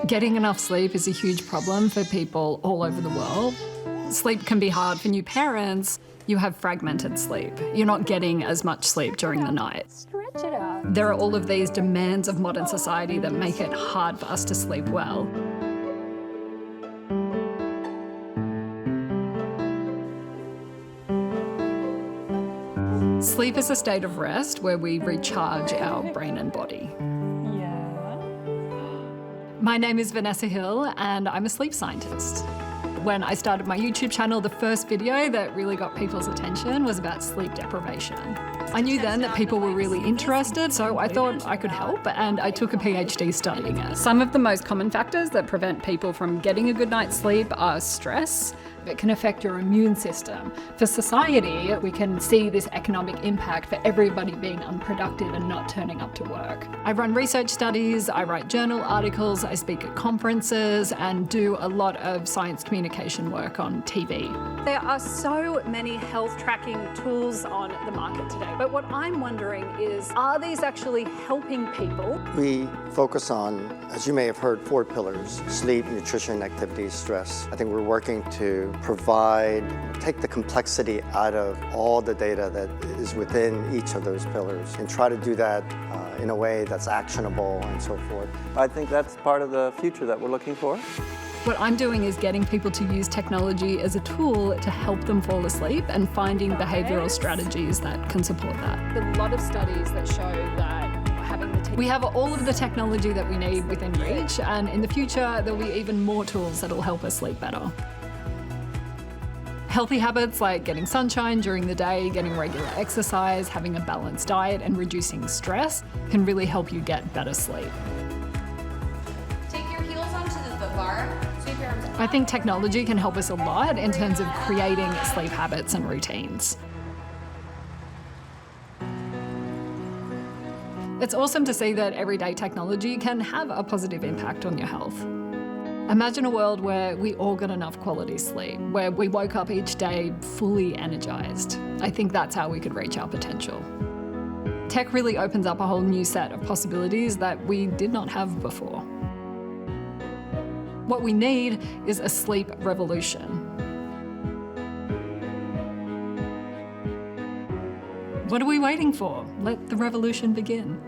Getting enough sleep is a huge problem for people all over the world. Sleep can be hard for new parents. You have fragmented sleep. You're not getting as much sleep during the night. Stretch it out. There are all of these demands of modern society that make it hard for us to sleep well. Sleep is a state of rest where we recharge our brain and body. My name is Vanessa Hill and I'm a sleep scientist. When I started my YouTube channel, the first video that really got people's attention was about sleep deprivation. I knew then that people were really interested, so I thought I could help, and I took a PhD studying it. Some of the most common factors that prevent people from getting a good night's sleep are stress. It can affect your immune system. For society, we can see this economic impact for everybody being unproductive and not turning up to work. I run research studies, I write journal articles, I speak at conferences, and do a lot of science communication work on TV. There are so many health tracking tools on the market today, but what I'm wondering is, are these actually helping people? We focus on, as you may have heard, 4 pillars: sleep, nutrition, activity, stress. I think we're working to take the complexity out of all the data that is within each of those pillars and try to do that in a way that's actionable and so forth. I think that's part of the future that we're looking for. What I'm doing is getting people to use technology as a tool to help them fall asleep and finding behavioural strategies that can support that. There are a lot of studies that show that we have all of the technology that we need within reach, and in the future there'll be even more tools that'll help us sleep better. Healthy habits like getting sunshine during the day, getting regular exercise, having a balanced diet, and reducing stress can really help you get better sleep. Take your heels onto the bar. Sweep your arms up. I think technology can help us a lot in terms of creating sleep habits and routines. It's awesome to see that everyday technology can have a positive impact on your health. Imagine a world where we all got enough quality sleep, where we woke up each day fully energized. I think that's how we could reach our potential. Tech really opens up a whole new set of possibilities that we did not have before. What we need is a sleep revolution. What are we waiting for? Let the revolution begin.